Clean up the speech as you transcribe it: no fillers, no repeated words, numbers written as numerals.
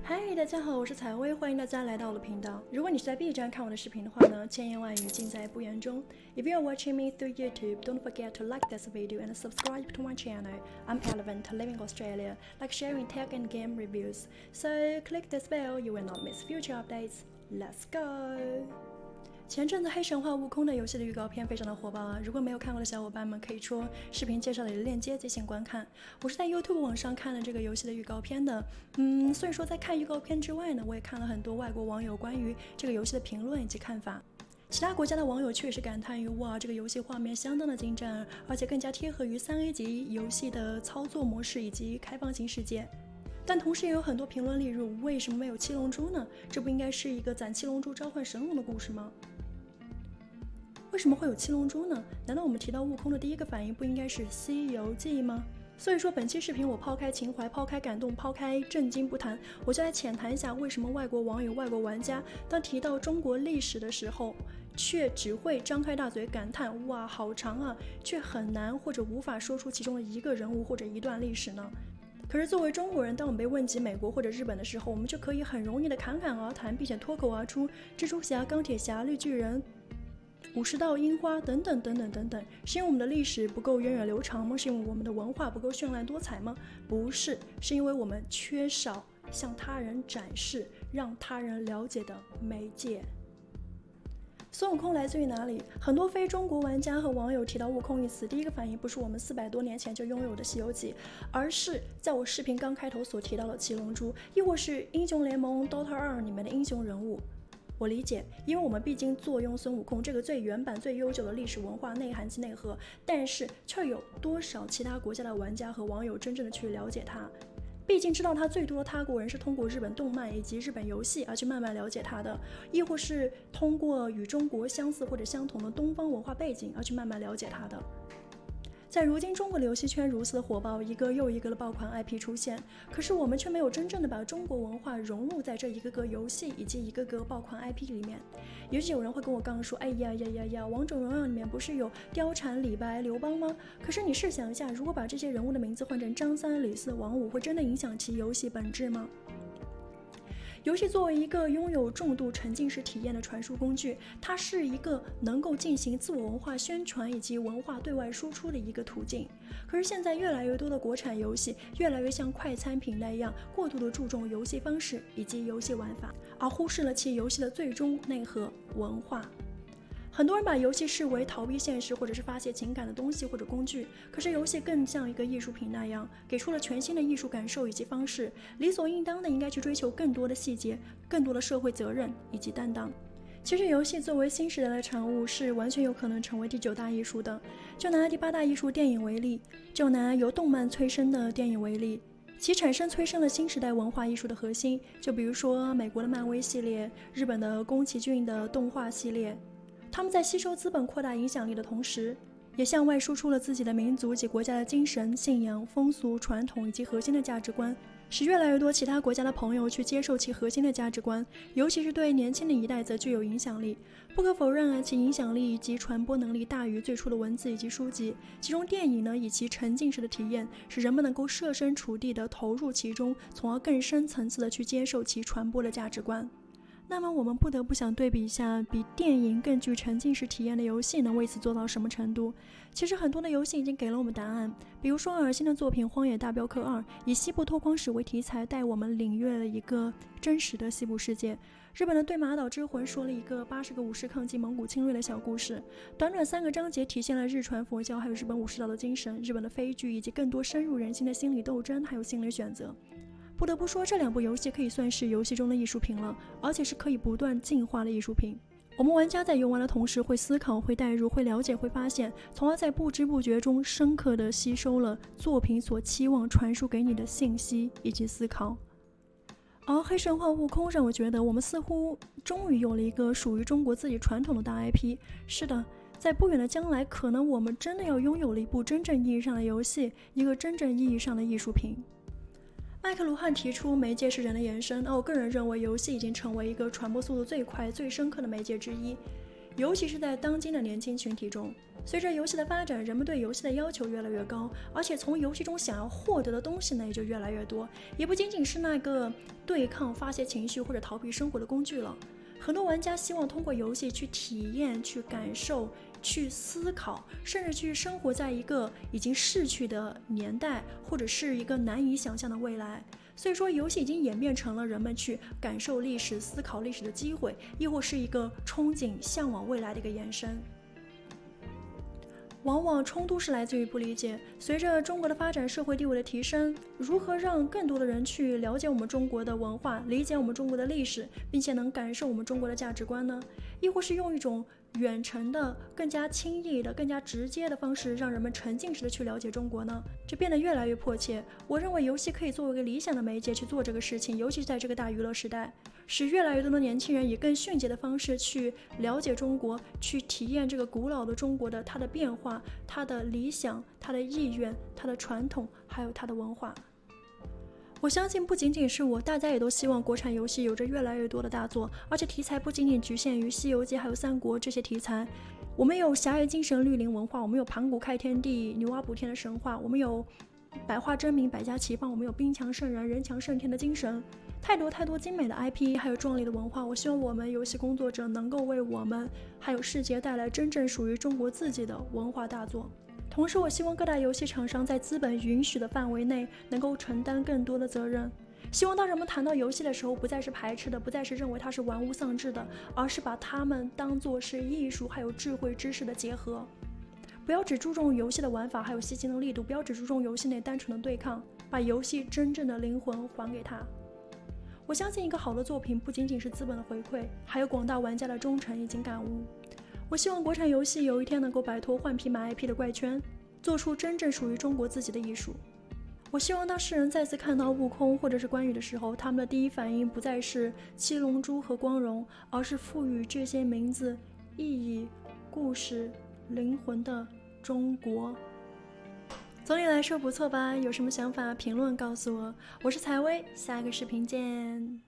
嗨，大家好，我是采薇，欢迎大家来到我的频道。如果你是在 B 站看我的视频的话呢，千言万语尽在不言中。If you are watching me through YouTube, don't forget to like this video and subscribe to my channel. I'm Elephant, living in Australia, like sharing tech and game reviews. So click this bell, you will not miss future updates. Let's go! 前阵子黑神话悟空的游戏的预告片非常的火爆啊！如果没有看过的小伙伴们，可以戳视频介绍里的链接进行观看。我是在 YouTube 网上看了这个游戏的预告片的。所以说在看预告片之外呢，我也看了很多外国网友关于这个游戏的评论以及看法。其他国家的网友确实感叹于哇，这个游戏画面相当的精湛，而且更加贴合于3A 级游戏的操作模式以及开放型世界。但同时也有很多评论例如，为什么没有七龙珠呢？这不应该是一个攒七龙珠召唤神龙的故事吗？为什么会有七龙珠呢？难道我们提到悟空的第一个反应不应该是《西游记》吗？所以说本期视频我抛开情怀，抛开感动，抛开震惊不谈，我就来浅谈一下为什么外国网友、外国玩家当提到中国历史的时候，却只会张开大嘴感叹哇好长啊，却很难或者无法说出其中的一个人物或者一段历史呢？可是作为中国人，当我们被问及美国或者日本的时候，我们就可以很容易的侃侃而谈，并且脱口而出蜘蛛侠、钢铁侠、绿巨人、武士道、樱花等等等等等等，是因为我们的历史不够源远流长吗？是因为我们的文化不够绚烂多彩吗？不是，是因为我们缺少向他人展示、让他人了解的媒介。孙悟空来自于哪里？很多非中国玩家和网友提到悟空一词，第一个反应不是我们400多年前就拥有的《西游记》，而是在我视频刚开头所提到的七龙珠，亦或是英雄联盟 Dota 2里面的英雄人物。我理解，因为我们毕竟坐拥孙悟空这个最原版、最悠久的历史文化内涵及内核，但是却有多少其他国家的玩家和网友真正的去了解它？毕竟知道它最多的他国人是通过日本动漫以及日本游戏而去慢慢了解它的，亦或是通过与中国相似或者相同的东方文化背景而去慢慢了解它的。在如今中国的游戏圈如此的火爆，一个又一个的爆款 IP 出现，可是我们却没有真正的把中国文化融入在这一个个游戏以及一个个爆款 IP 里面。也许有人会跟我杠说，哎呀，王者荣耀里面不是有貂蝉、李白、刘邦吗？可是你试想一下，如果把这些人物的名字换成张三、李四、王五，会真的影响其游戏本质吗？游戏作为一个拥有重度沉浸式体验的传输工具，它是一个能够进行自我文化宣传以及文化对外输出的一个途径。可是现在越来越多的国产游戏越来越像快餐品那样，过度的注重游戏方式以及游戏玩法，而忽视了其游戏的最终内核文化。很多人把游戏视为逃避现实或者是发泄情感的东西或者工具，可是游戏更像一个艺术品那样，给出了全新的艺术感受以及方式，理所应当的应该去追求更多的细节、更多的社会责任以及担当。其实游戏作为新时代的产物，是完全有可能成为第9大艺术的。就拿第8大艺术电影为例，就拿由动漫催生的电影为例，其产生催生了新时代文化艺术的核心。就比如说美国的漫威系列，日本的宫崎骏的动画系列，他们在吸收资本、扩大影响力的同时，也向外输出了自己的民族及国家的精神、信仰、风俗、传统以及核心的价值观，使越来越多其他国家的朋友去接受其核心的价值观，尤其是对年轻的一代则具有影响力。不可否认其影响力以及传播能力大于最初的文字以及书籍。其中电影呢，以其沉浸式的体验，使人们能够设身处地的投入其中，从而更深层次的去接受其传播的价值观。那么我们不得不想对比一下，比电影更具沉浸式体验的游戏能为此做到什么程度？其实很多的游戏已经给了我们答案，比如说恶心的作品《荒野大镖客2》，以西部拓荒史为题材，带我们领略了一个真实的西部世界。日本的对马岛之魂说了一个80个武士抗击蒙古侵略的小故事，短短3个章节体现了日传佛教还有日本武士道的精神、日本的非剧以及更多深入人心的心理斗争还有心理选择。不得不说，这2部游戏可以算是游戏中的艺术品了，而且是可以不断进化的艺术品。我们玩家在游玩的同时会思考、会代入、会了解、会发现，从而在不知不觉中深刻地吸收了作品所期望传输给你的信息以及思考。而黑神话悟空让我觉得我们似乎终于有了一个属于中国自己传统的大 IP。是的，在不远的将来，可能我们真的要拥有了一部真正意义上的游戏，一个真正意义上的艺术品。麦克卢汉提出媒介是人的延伸，而我个人认为游戏已经成为一个传播速度最快最深刻的媒介之一。尤其是在当今的年轻群体中。随着游戏的发展，人们对游戏的要求越来越高，而且从游戏中想要获得的东西呢也就越来越多，也不仅仅是那个对抗、发泄情绪或者逃避生活的工具了。很多玩家希望通过游戏去体验、去感受、去思考，甚至去生活在一个已经逝去的年代，或者是一个难以想象的未来。所以说，游戏已经演变成了人们去感受历史、思考历史的机会，亦或是一个憧憬、向往未来的一个延伸。往往冲突是来自于不理解。随着中国的发展，社会地位的提升，如何让更多的人去了解我们中国的文化，理解我们中国的历史，并且能感受我们中国的价值观呢？亦或是用一种远程的、更加轻易的、更加直接的方式，让人们沉浸式的去了解中国呢？这变得越来越迫切。我认为游戏可以作为一个理想的媒介去做这个事情，尤其是在这个大娱乐时代，使越来越多的年轻人以更迅捷的方式去了解中国，去体验这个古老的中国的它的变化、它的理想、它的意愿、它的传统，还有它的文化。我相信不仅仅是我，大家也都希望国产游戏有着越来越多的大作，而且题材不仅仅局限于《西游记》还有《三国》这些题材。我们有侠义精神、绿林文化，我们有盘古开天地、女娲补天的神话，我们有百花争鸣、百家齐放，我们有兵强圣人、人强胜天的精神。太多精美的 IP， 还有壮丽的文化。我希望我们游戏工作者能够为我们还有世界带来真正属于中国自己的文化大作。同时，我希望各大游戏厂商在资本允许的范围内能够承担更多的责任。希望当人们谈到游戏的时候，不再是排斥的，不再是认为它是玩物丧志的，而是把它们当作是艺术还有智慧知识的结合。不要只注重游戏的玩法还有吸金的力度，不要只注重游戏内单纯的对抗，把游戏真正的灵魂还给它。我相信一个好的作品不仅仅是资本的回馈，还有广大玩家的忠诚以及感悟。我希望国产游戏有一天能够摆脱换皮买 IP 的怪圈，做出真正属于中国自己的艺术。我希望当世人再次看到悟空或者是关羽的时候，他们的第一反应不再是七龙珠和光荣，而是赋予这些名字意义、故事、灵魂的中国。总体来说不错吧？有什么想法评论告诉我。我是采薇，下一个视频见。